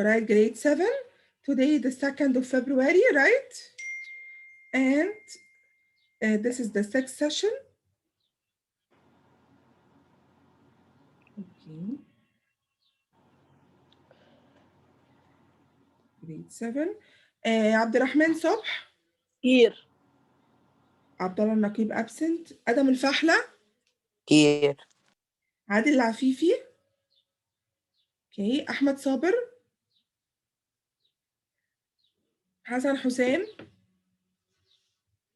All right, grade 7. Today, the 2nd of February, right? And this is the 6th session. Okay. Grade 7. عبد الرحمن صبح. Here. عبد الله النقيب absent. أدم الفحلة. Here. عادل العفيفي. Okay. أحمد صابر. حسن حسام.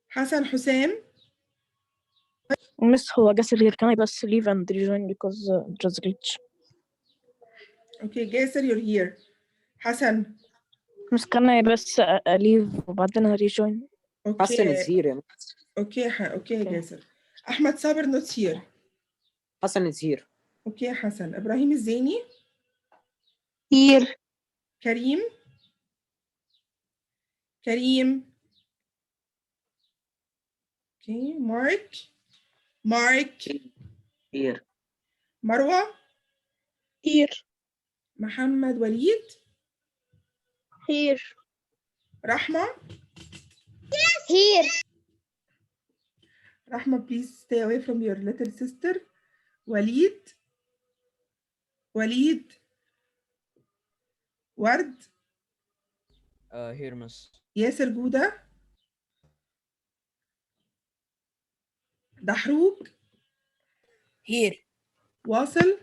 حسن حسام. Miss, هو جاسر here. Can I just leave and rejoin because it was glitch? Okay, جاسر, you're here. حسن. Miss, can I بس leave وبعدين rejoin? Okay. Hassan is here. Okay, okay, جاسر. أحمد صابر not here. Hassan is here. Okay, حسن. إبراهيم الزيني. Here. كريم. كريم. Okay, Mark. Here. مروة. Here. محمد وليد. Here. رحمة. Here. رحمة, please stay away from your little sister. وليد. ورد. Here, miss. ياسر جودة. دحروج. Here. واصل.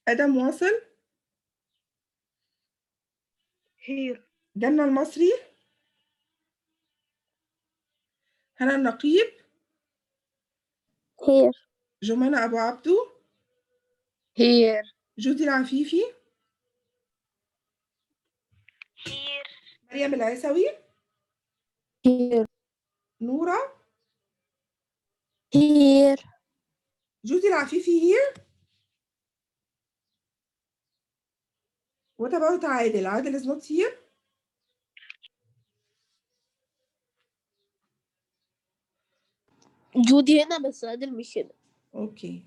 أدم واصل. Here. جنة المصري. هنا النقيب. Here. جمانة أبو عبدو. Here. جودي العفيفي. Here. مريم العيسوي. Here. نورة. Here. جودي العفيفي here. What about عادل? عادل is not here. جودي هنا بس عادل مش هنا. Okay.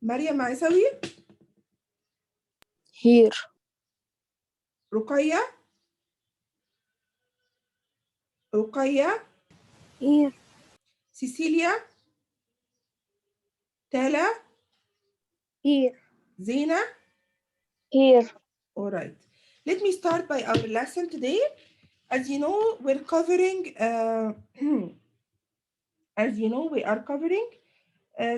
مريم عيسوي. Here. رقية. Here. سيسيليا. تالا. Here. زينة. Here. All right. Let me start by our lesson today. As you know, we're covering. We are covering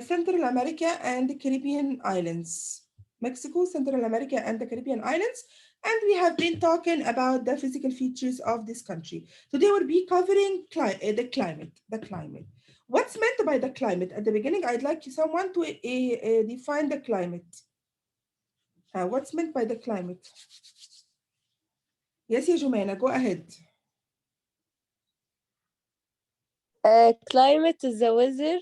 Central America and the Caribbean islands. Mexico, Central America, and the Caribbean islands. And we have been talking about the physical features of this country. Today we'll be covering the climate. What's meant by the climate? At the beginning, I'd like someone to define the climate. What's meant by the climate? Yes, Jumana, go ahead. Climate is the weather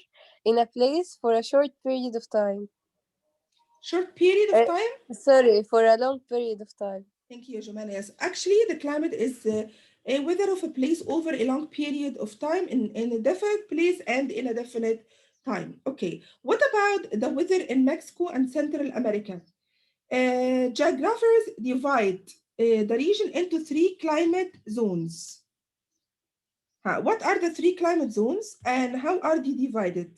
in a place for a short period of time. Short period of time? Sorry, for a long period of time. Thank you, Jumana. Yes, actually, the climate is a weather of a place over a long period of time in a definite place and in a definite time. Okay, what about the weather in Mexico and Central America? Geographers divide the region into 3 climate zones. What are the 3 climate zones and how are they divided?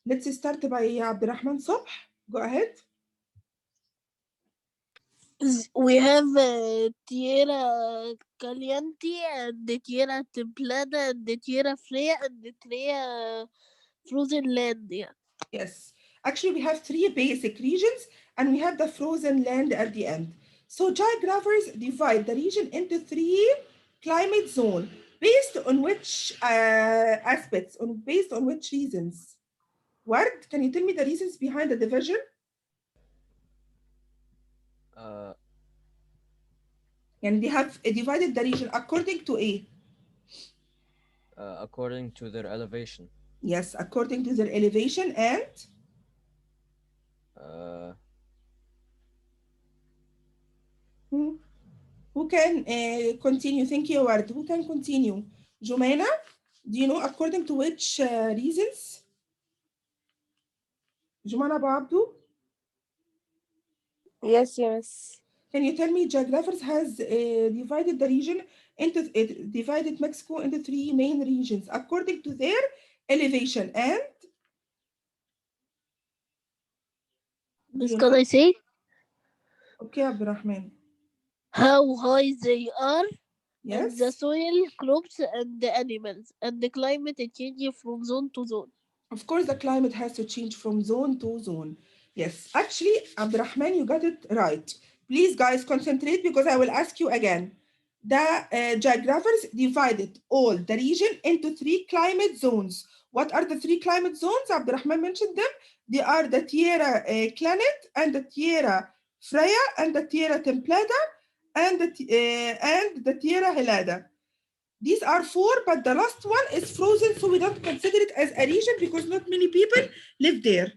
Let's start by Abdurrahman Sobh. Go ahead. We have Tierra Caliente and the Tierra Templada and the Tierra Fría and the Tierra Frozen Land. Yeah. Yes, actually we have 3 basic regions and we have the frozen land at the end. So geographers divide the region into 3 climate zones based on which aspects, based on which reasons? Ward, can you tell me the reasons behind the division? And they have divided the region according to according to their elevation. Yes, according to their elevation and who can continue? Thank you, Ward. Who can continue? Jumana, do you know according to which reasons? Jumana Abu Abdu? Yes, yes. Can you tell me geographers has divided the region into divided Mexico into 3 main regions according to their elevation and do This you can know? I say Okay, Abdurrahman. how high they are and the Yes. soil, crops, and the animals, and the climate change from zone to zone. Of course, the climate has to change from zone to zone. Yes, actually, Abdurrahman, you got it right. Please, guys, concentrate because I will ask you again. The geographers divided all the region into 3 climate zones. What are the 3 climate zones? Abdurrahman mentioned them. They are the Tierra Clanet and the Tierra Freya and the Tierra Templada and the Tierra Helada. These are 4, but the last one is frozen, so we don't consider it as a region because not many people live there.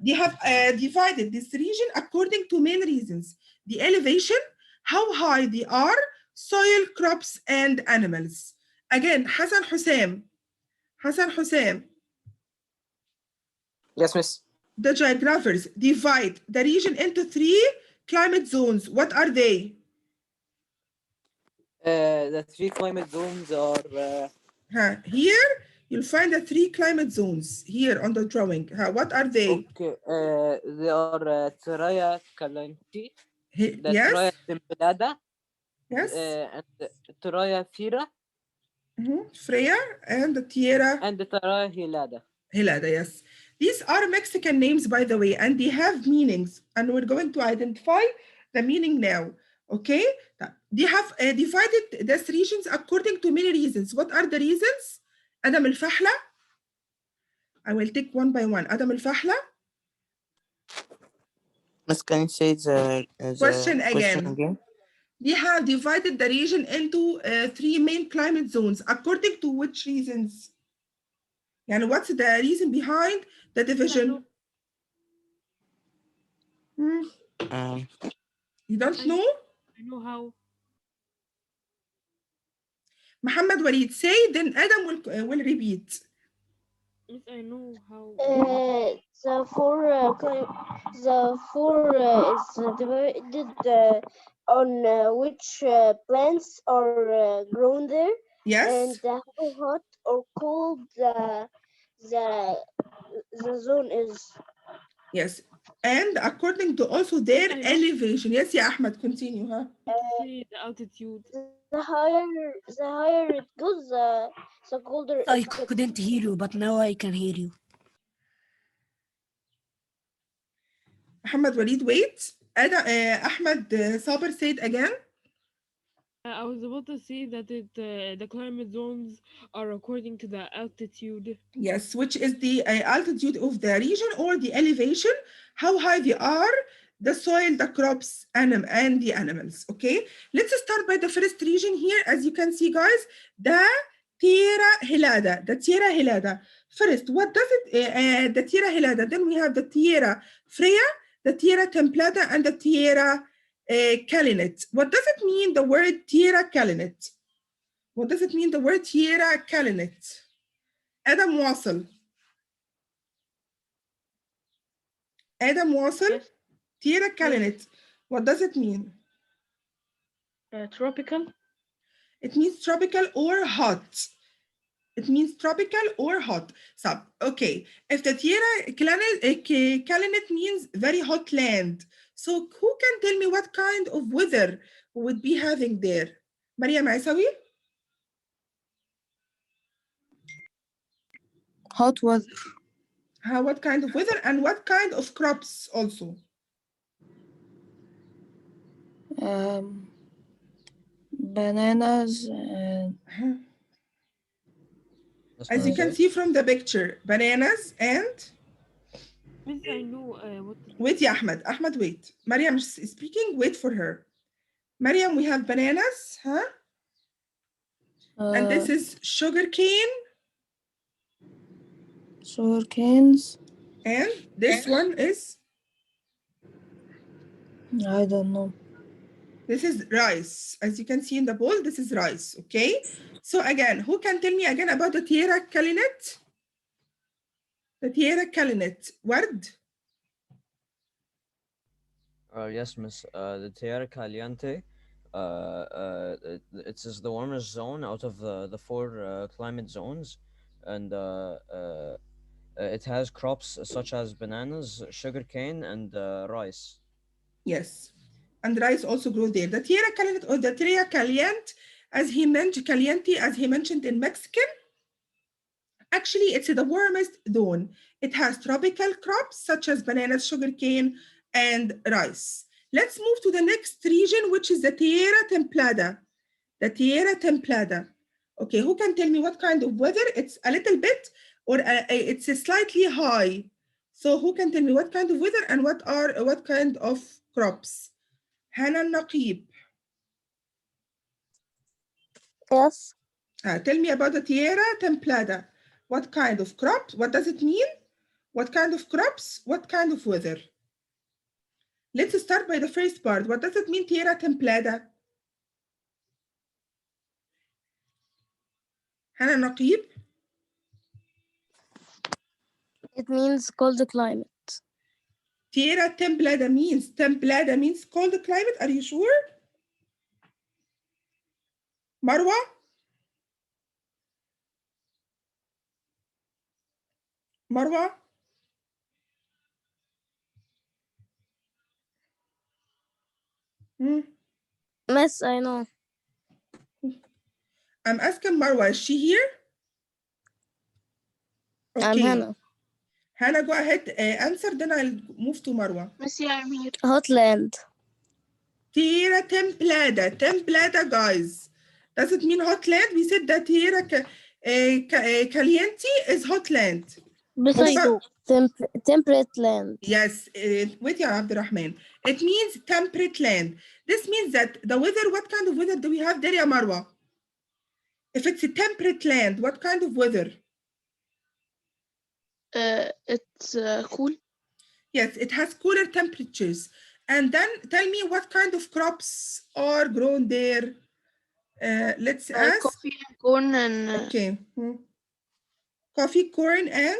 They have divided this region according to main reasons: the elevation, how high they are, soil, crops, and animals. Again, Hassan Hussein, Yes, miss. the geographers divide the region into 3 climate zones. What are they? The 3 climate zones are Here, you'll find the 3 climate zones here on the drawing. What are they? okay. They are Terraya Calanti, the Terraya Yes, Templada, yes. and Terraya Fira, Freya and the Tierra and the Terraya Hilada. Helada, yes. These are Mexican names, by the way, and they have meanings, and we're going to identify the meaning now. Okay? They have divided these regions according to many reasons. What are the reasons? Adam al-Fahla. I will take one by one. Adam al-Fahla. Miss, can you say Question the question again. again? They have divided the region into 3 main climate zones. According to which reasons? Yani what's the reason behind the division? Um, You don't know? I know how. Muhammad Walid, say, then Adam will repeat. Yes, I know how. The four is divided on which plants are grown there, and Yes? how hot or cold the the zone is. Yes. And according to also Yes, their I know. elevation. Yes, yeah, Ahmed, continue, huh? Say the altitude. The higher it goes, the colder I it gets. couldn't hear you, but now I can hear you. Muhammad Walid, wait. Adam, Ahmed Saber, say it again. I was about to say that the climate zones are according to the altitude. Yes, which is the altitude of the region or the elevation, how high they are, the soil, the crops, and the animals. Okay, let's start by the first region here. As you can see, guys, the Tierra Helada. The Tierra Helada. First, what does it? The Tierra Helada. Then we have the Tierra Freya, the Tierra Templada, and the Tierra Calinet. What does it mean? The word Tierra Calinet. What does it mean? The word Tierra Calinet. آدم واصل Yes. Tierra Calinet. What does it mean? Tropical. It means tropical or hot. It means tropical or hot. So, okay, if the Tierra Calinet means very hot land, so who can tell me what kind of weather we would be having there? Mariam Aisawi? hot weather. What kind of weather and what kind of crops also? Bananas. As you can see from the picture, bananas and Yes, I know what. wait, ya Ahmed. Ahmed, wait. Mariam is speaking. Wait for her. Mariam, we have bananas, huh? And this is sugar cane. Sugar canes. And this one is? I don't know. This is rice. As you can see in the bowl, this is rice, okay? So again, who can tell me again about the Tierra Calinet? The Tierra Calinet. Word? Yes, Miss. The Tierra Caliente, it's the warmest zone out of the four climate zones, and it has crops such as bananas, sugarcane, and rice. Yes, and rice also grows there. The Tierra Caliente or the Tierra Caliente, Caliente, as he mentioned in Mexican, actually it's the warmest zone. It has tropical crops such as bananas, sugarcane, and rice. Let's move to the next region, which is the Tierra Templada. The Tierra Templada. Okay, who can tell me what kind of weather? It's a little bit, or it's a slightly high. So who can tell me what kind of weather and what kind of crops? Hannah Naqib. Yes. Tell me about the Tierra Templada. What kind of crops? What does it mean? What kind of crops? What kind of weather? Let's start by the first part. What does it mean, Tierra Templada? Hannah Naqib? It means cold climate. Tierra Templada means cold climate. Are you sure? Marwa? Marwa? Yes, I know. I'm asking Marwa, is she here? I'm Hannah. Hannah, go ahead, answer, then I'll move to Marwa. Miss, I'm here. Hotland. Tierra Templada. Templada, guys. Does it mean hot land? We said that Tierra Caliente is hot land. Yes, I do. Temperate land. Yes, wait, ya Abdurrahman. It means temperate land. This means that the weather, what kind of weather do we have there, ya Marwa? If it's a temperate land, what kind of weather? It's cool. Yes, it has cooler temperatures. And then tell me what kind of crops are grown there. Let's ask. Coffee and corn and... Okay. Coffee, corn, and?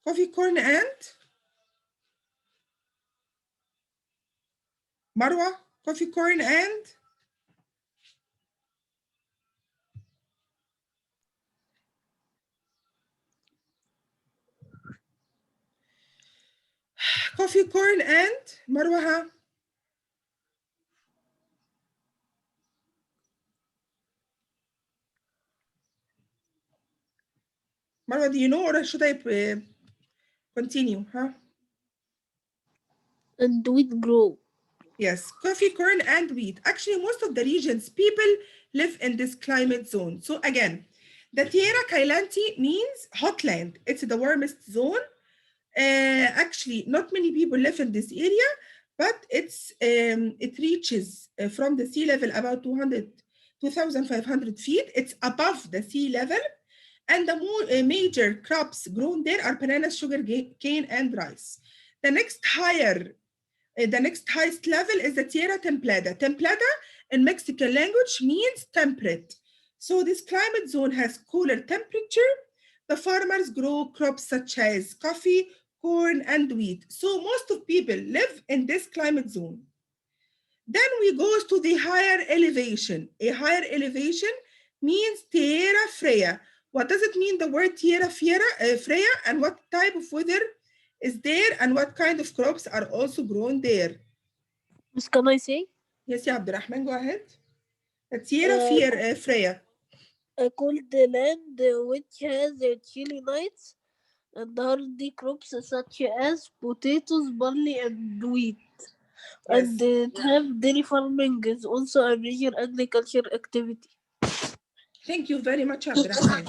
Coffee, corn, and? Marwa, coffee, corn, and? Coffee, corn, and? Marwa, Marwa, do you know, or should I continue, And wheat grow. Yes, coffee, corn, and wheat. Actually, most of the regions, people live in this climate zone. So again, the Tierra Caliente means hot land. It's the warmest zone. Actually, not many people live in this area, but it reaches from the sea level about 2,500 feet. It's above the sea level. And the major crops grown there are bananas, sugar cane, and rice. The next highest level is the Tierra Templada. Templada in Mexican language means temperate. So this climate zone has cooler temperature. The farmers grow crops such as coffee, corn, and wheat. So most of people live in this climate zone. Then we go to the higher elevation. A higher elevation means Tierra Fría. What does it mean, the word Tierra Fría, and what type of weather is there, and what kind of crops are also grown there? Miss, can I say? Yes, yeah, Abdurrahman, go ahead. Tierra Fría. A cold land which has chilly nights and hardy crops such as potatoes, barley, and wheat. Yes. And dairy farming is also a major agriculture activity. Thank you very much, Abdurrahman.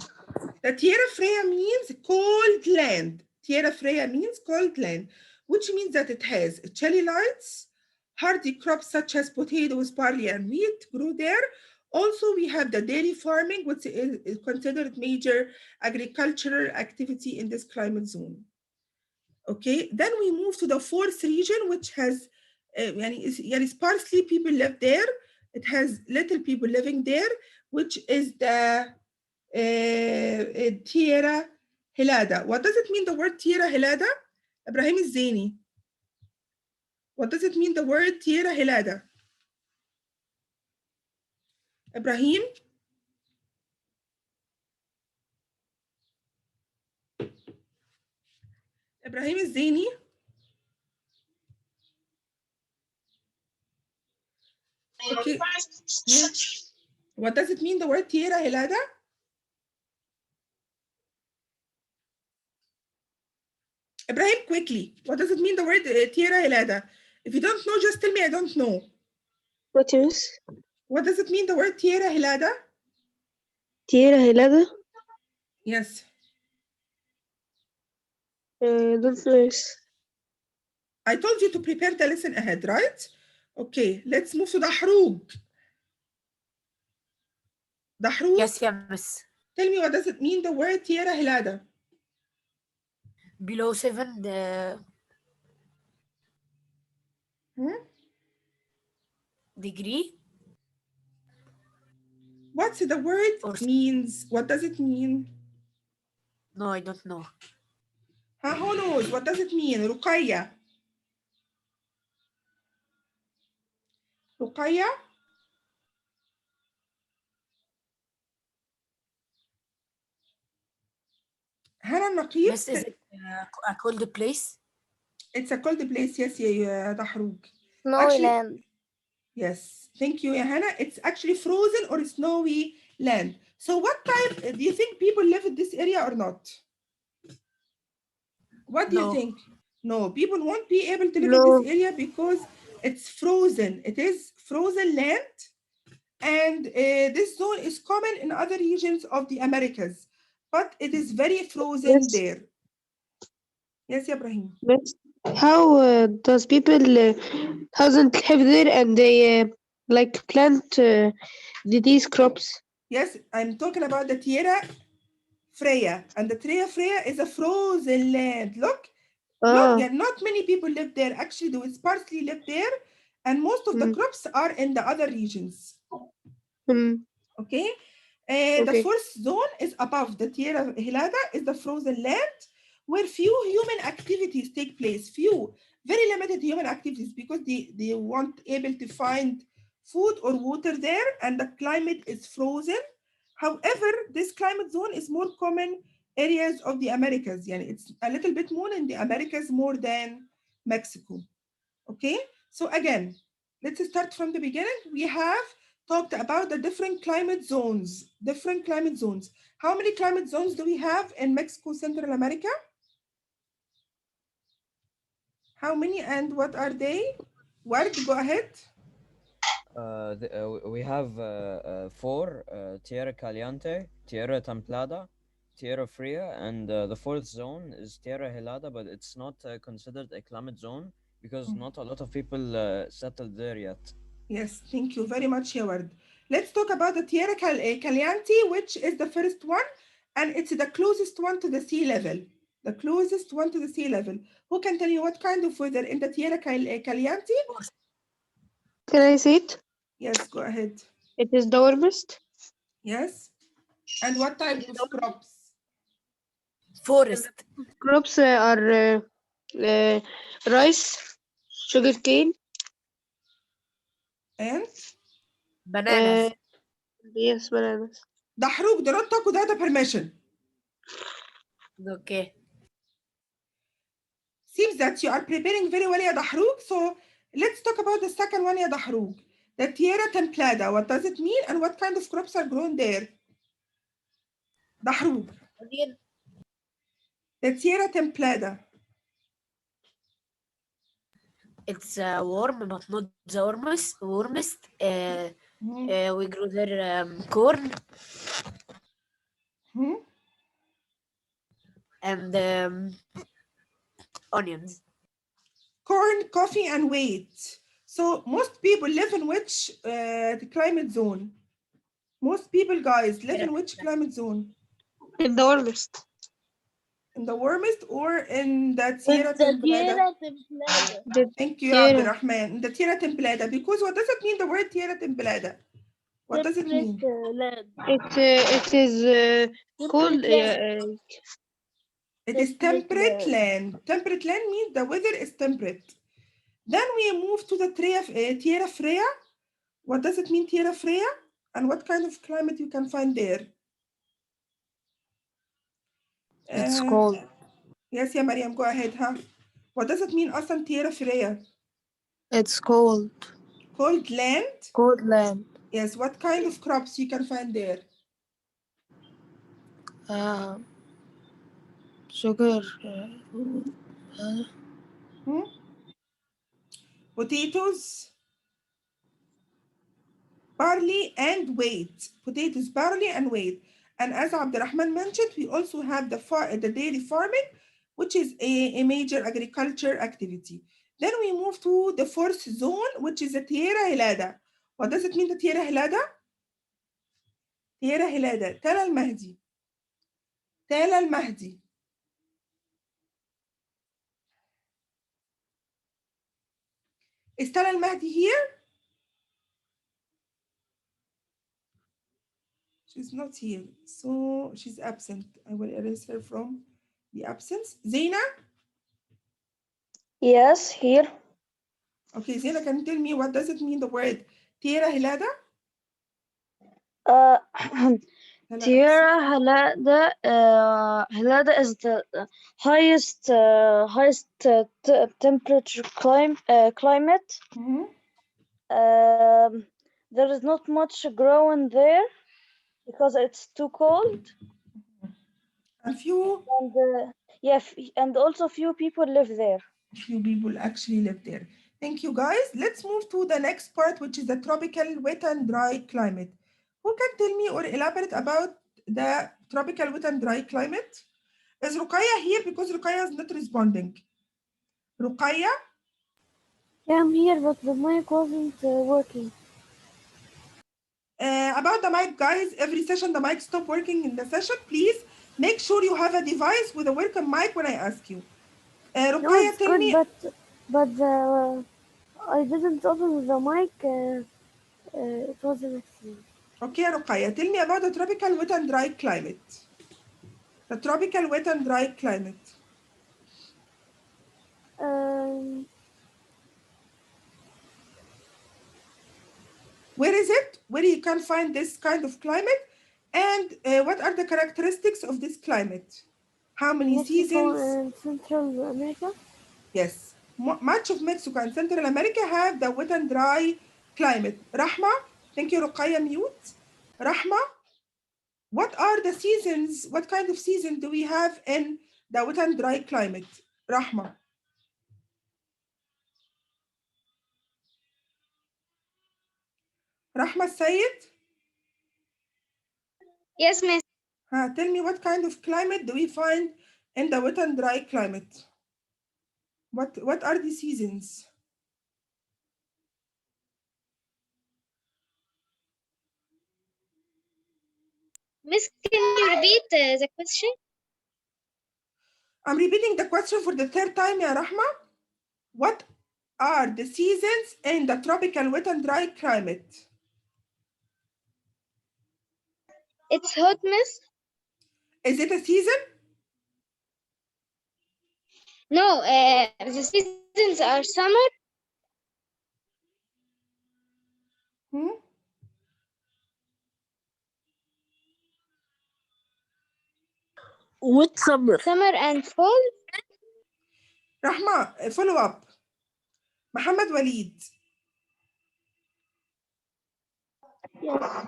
The Tierra Fría means cold land. Tierra Fría means cold land, which means that it has chilly lights, hardy crops such as potatoes, barley, and wheat grow there. Also, we have the dairy farming, which is considered major agricultural activity in this climate zone. Okay, then we move to the fourth region, which has sparsely people live there. It has little people living there, which is the Tierra Helada. What does it mean, the word Tierra Helada? Ibrahim Zaini. What does it mean, the word Tierra Helada? Ibrahim? Ibrahim Zaini? Okay. What does it mean, the word Tierra Helada? Ibrahim, quickly. What does it mean, the word Tierra Helada? If you don't know, just tell me I don't know. What is? What does it mean, the word Tierra Helada? Tierra Helada? Yes. Don't know. I told you to prepare the lesson ahead, right? Okay, let's move to Dahrug. Dahrug, Yes, miss. tell me what does it mean, the word Tierra Helada? Below 7 degree. What's the word Or means? What does it mean? no, I don't know. Who knows? What does it mean? Ruqayya. Ruqayya? Hana Naqib? Miss, is it a cold place? It's a cold place, yes, yeah, Dahrug. Snowy land. Yes, thank you, Hannah. It's actually frozen or snowy land. So what type, do you think people live in this area or not? What do you No. think? No, people won't be able to live in No. this area because it's frozen. It is frozen land. And this zone is common in other regions of the Americas, but it is very frozen Yes. there. Yes, Ibrahim. But how does people doesn't live there and they like plant these crops? Yes, I'm talking about the Tierra Freya, and the Tierra Freya is a frozen land. Look, not many people live there. Actually, they will sparsely live there, and most of the crops are in the other regions. Okay. The fourth zone is above the Tierra Helada, is the frozen land where few human activities take place. Few, very limited human activities because they won't able to find food or water there, and the climate is frozen. However, this climate zone is more common areas of the Americas. Yani it's a little bit more in the Americas more than Mexico. Okay, so again, let's start from the beginning. We have talked about the different climate zones. How many climate zones do we have in Mexico, Central America? How many and what are they? Ward, go ahead. We have four: Tierra Caliente, Tierra Templada, Tierra Fria, and the fourth zone is Tierra Helada, but it's not considered a climate zone because not a lot of people settled there yet. Yes, thank you very much, Howard. Let's talk about the Tierra Caliente, which is the first one, and it's the closest one to the sea level. The closest one to the sea level. Who can tell you what kind of weather in the Tierra Caliente? Can I see it? Yes, go ahead. It is the warmest. Yes. And what type of crops? Forest. Crops are rice, sugarcane, and bananas. Yes, bananas. Dahruk, do not talk without a permission. Okay. Seems that you are preparing very well, ya Dahruk. So let's talk about the second one, ya Dahruk. The Tierra Templada. What does it mean and what kind of crops are grown there? Dahruk. The Tierra Templada. It's warm, but not the warmest. We grow there corn and onions. Corn, coffee, and wheat. So most people live in which climate zone? Most people, guys, live in which climate zone? In the warmest. In the warmest or in the Tierra Templada? Thank you, Abdurrahman. In the Tierra Templada. Because what does it mean, the word Tierra Templada? What does it mean? It is cold. It is temperate land. Temperate land means the weather is temperate. Then we move to the Tierra Fria. What does it mean, Tierra Fria? And what kind of climate you can find there? It's cold. Yes, yeah, Mariam, go ahead, huh? What does it mean, أصلا Tierra Fria? It's cold. Cold land? Cold land. Yes, what kind of crops you can find there? Sugar. Potatoes, barley, and wheat. Potatoes, barley, and wheat. And as Abdurrahman mentioned, we also have the dairy farming, which is a major agriculture activity. Then we move to the fourth zone, which is the Tierra Helada. What does it mean, the Tierra Helada? Tierra Helada, Tell al-Mahdi. Tell al-Mahdi. Is Tell al-Mahdi here? She's not here, so she's absent. I will erase her from the absence. Zaina? Yes, here. Okay, Zaina, can you tell me what does it mean, the word Tierra Helada? Tierra Helada is the highest temperature climate. There is not much growing there because it's too cold. And few? And also few people live there. Few people actually live there. Thank you, guys. Let's move to the next part, which is the tropical wet and dry climate. Who can tell me or elaborate about the tropical wet and dry climate? Is Ruqayya here? Because Ruqayya is not responding. Ruqayya? Yeah, I'm here, but the mic wasn't working. About the mic, guys, every session the mic stop working in the session. Please make sure you have a device with a welcome mic when I ask you. Ruqayya, it's tell good, me. but I didn't open the mic. It was an accident. Okay, Ruqayya, tell me about the tropical wet and dry climate. The tropical wet and dry climate. Where is it? Where you can find this kind of climate? And what are the characteristics of this climate? How many Mexico seasons? and Central America? Yes. Much of Mexico and Central America have the wet and dry climate. Rahma, thank you, Ruqayya, mute. Rahma, what are the seasons? What kind of season do we have in the wet and dry climate? Rahma. Rahma Sayed? Yes, miss. Tell me what kind of climate do we find in the wet and dry climate? What are the seasons? Miss, can you repeat the question? I'm repeating the question for the third time, Ya Rahma. What are the seasons in the tropical wet and dry climate? It's hot, miss. Is it a season? No, the seasons are summer. What summer? Summer and fall. Rahma, follow up. Muhammad Walid. Yes.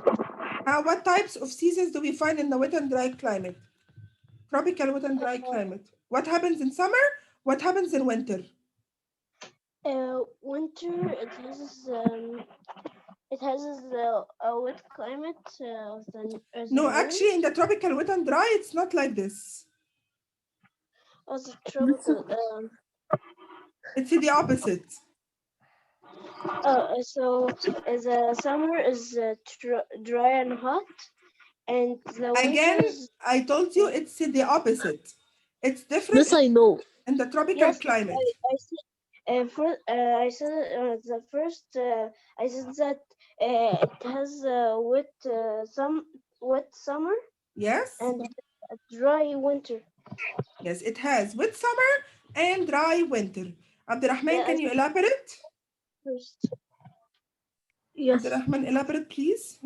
What types of seasons do we find in the wet and dry climate? Tropical wet and dry climate. What happens in summer? What happens in winter? Winter, it has a wet climate. No, actually, in the tropical wet and dry, it's not like this. The tropical. It's the opposite. So the summer is dry and hot, and the Again, winters. I told you it's the opposite. It's different. This I know. In the tropical climate. I said the first. I said that it has wet summer. Yes. And a dry winter. Yes, it has wet summer and dry winter. Abdurrahman, can you elaborate? First. Yes. Abdurrahman, elaborate, please.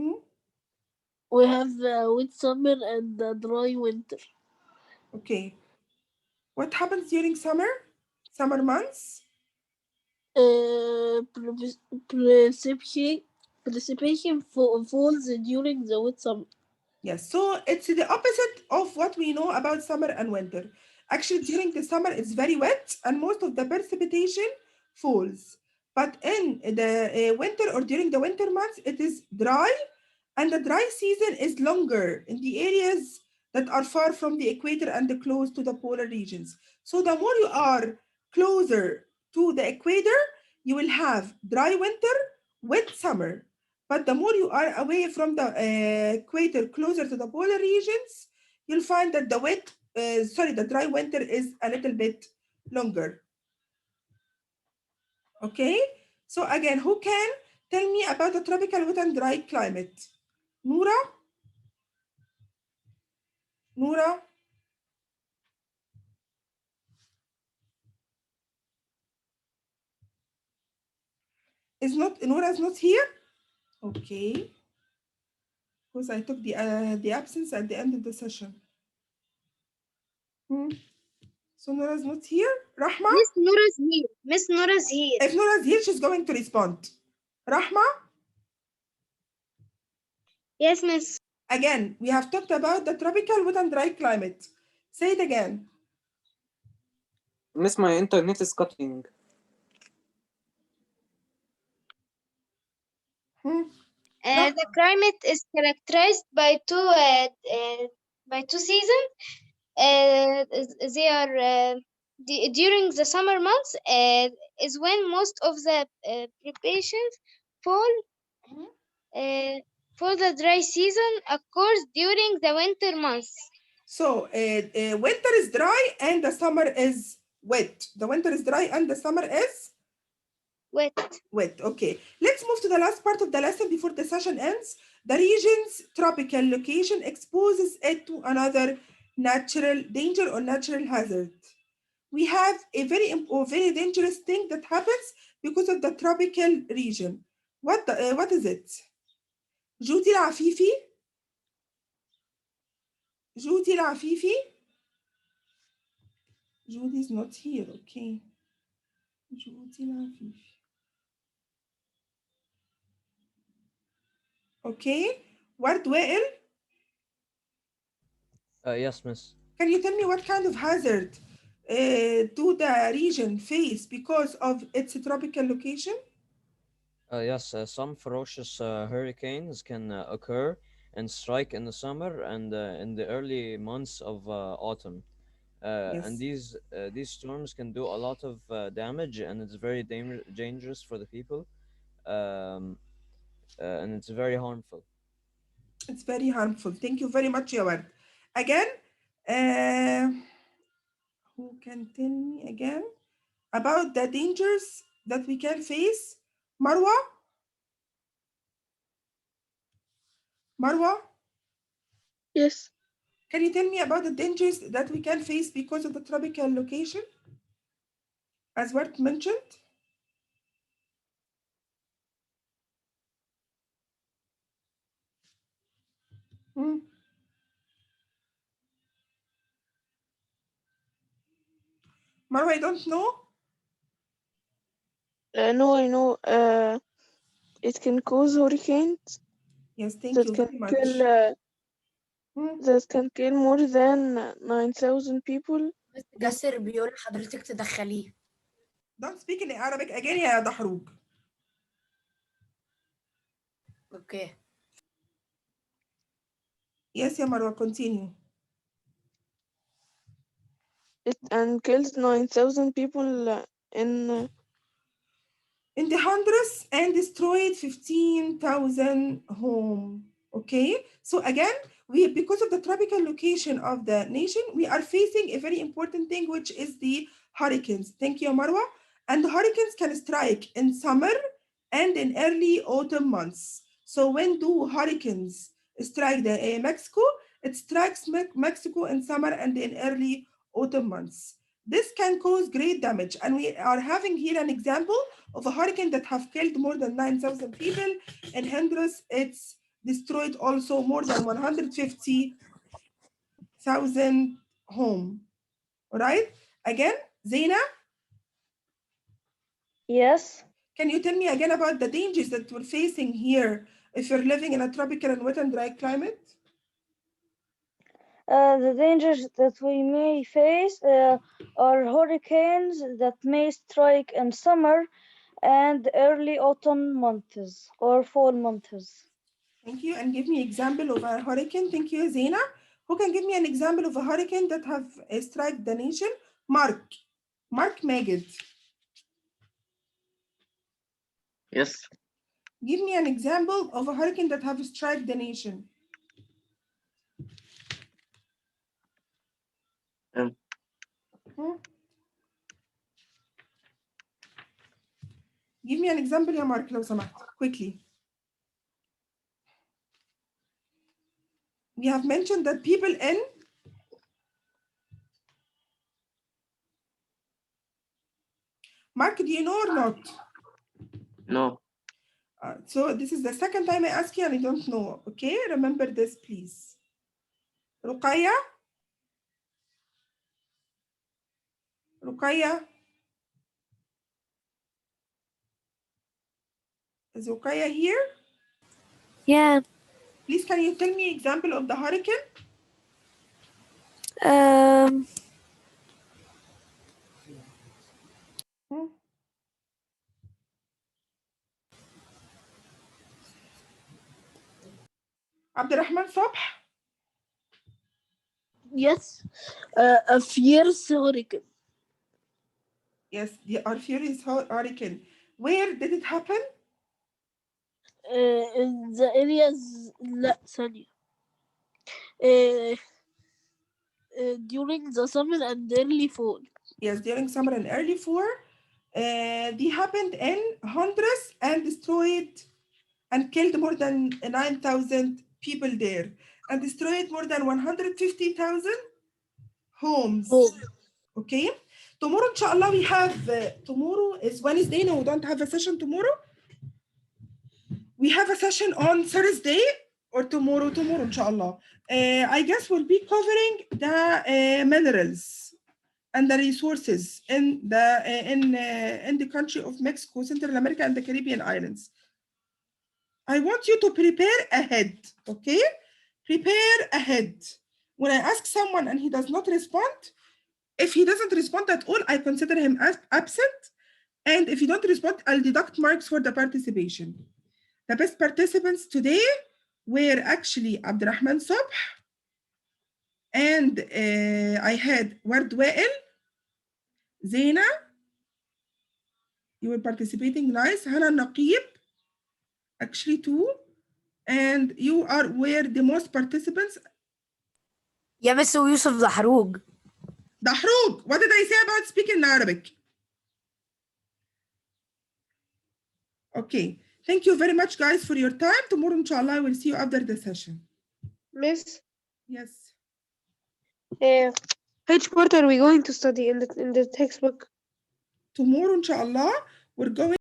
We have wet summer and dry winter. Okay. What happens during summer? Summer months? Precipitation falls during the wet summer. Yes, so it's the opposite of what we know about summer and winter. Actually, during the summer, it's very wet and most of the precipitation falls. But in the winter or during the winter months, it is dry and the dry season is longer in the areas that are far from the equator and close to the polar regions. So the more you are closer to the equator, you will have dry winter, wet summer. But the more you are away from the equator, closer to the polar regions, you'll find that the dry winter is a little bit longer. Okay? So again, who can tell me about the tropical wet and dry climate? Noura? Noura? Noura is not here? Okay. Because I took the absence at the end of the session. So Noura is not here. Rahma? Miss Nora's here. Miss Nora's here. If Noura is here, she's going to respond. Rahma? Yes, Miss. Again, we have talked about the tropical wet and dry climate. Say it again. Miss, my internet is cutting. The climate is characterized by two seasons. They are during the summer months is when most of the preparations fall. For the dry season occurs during the winter months. So winter is dry and the summer is wet. The winter is dry and the summer is? Wet. Wet, okay. Let's move to the last part of the lesson before the session ends. The region's tropical location exposes it to another natural danger or natural hazard. We have a very dangerous thing that happens because of the tropical region. What is it? Judy Afifi? Judy Afifi? Judy is not here, okay. Judy Afifi. Okay. Ward Wael? Yes, Miss. Can you tell me what kind of hazard do the region face because of its tropical location? Yes, some ferocious hurricanes can occur and strike in the summer and in the early months of autumn. And Yes. these storms can do a lot of damage, and it's very dangerous for the people, um, and it's very harmful. It's very harmful. Thank you very much, Yawad. Again, uh, who can tell me again about the dangers that we can face? Marwa? Marwa? Yes. Can you tell me about the dangers that we can face because of the tropical location? As Ward mentioned? Marwa, I don't know. No, I know. It can cause hurricanes. Yes, thank that you can very much. kill that can kill more than 9,000 people. بس جاسر بيقول حضرتك تدخليه. Don't speak in Arabic again يا دحروج. Okay. Yes, يا مروة, continue. It and kills 9,000 people in the hundreds and destroyed 15,000 homes. Okay, so again, because of the tropical location of the nation, we are facing a very important thing, which is the hurricanes. Thank you, Marwa. And the hurricanes can strike in summer and in early autumn months. So when do hurricanes strike the Mexico? It strikes Mexico in summer and in early autumn months. This can cause great damage, and we are having here an example of a hurricane that have killed more than 9,000 people. In Honduras, it's destroyed also more than 150,000 homes. All right. Again, Zaina, Yes. can you tell me again about the dangers that we're facing here if you're living in a tropical and wet and dry climate? The dangers that we may face are hurricanes that may strike in summer and early autumn months or fall months. Thank you. And give me an example of a hurricane. Thank you, Zaina. Who can give me an example of a hurricane that have struck the nation? Mark Magid. Yes. Give me an example of a hurricane that have struck the nation. Give me an example يا مارك لو سمحت quickly. We have mentioned that people in Mark, do you know or not? No. So this is the second time I ask you and I don't know. Okay, remember this, please. Ruqayya? Is Ruqayya here? Yeah. Please, can you tell me example of the hurricane? Abdurrahman Sabh? Yes. A fierce hurricane. Yes, the furious hurricane. Where did it happen? In the areas لا ثانية. During the summer and early fall. Yes, during summer and early fall. They happened in Honduras and destroyed and killed more than 9,000 people there and destroyed more than 150,000 homes. Okay. Tomorrow, inshallah, we have, tomorrow is Wednesday, no, we don't have a session tomorrow. We have a session on Thursday or tomorrow, inshallah. I guess we'll be covering the minerals and the resources in the country of Mexico, Central America, and the Caribbean islands. I want you to prepare ahead, okay? Prepare ahead. When I ask someone and he does not respond, if he doesn't respond at all, I consider him as absent. And if you don't respond, I'll deduct marks for the participation. The best participants today were actually Abdurrahman Sabh, and I had Ward Wael, Zaina, you were participating, nice, Hana Naqib, actually too, and you were the most participants. يا مس ويوسف دحروج. Dahrug, what did I say about speaking in Arabic? Okay, thank you very much guys for your time. Tomorrow, inshallah, I will see you after the session. Miss, Yes. Which part are we going to study in the textbook? Tomorrow, inshallah, we're going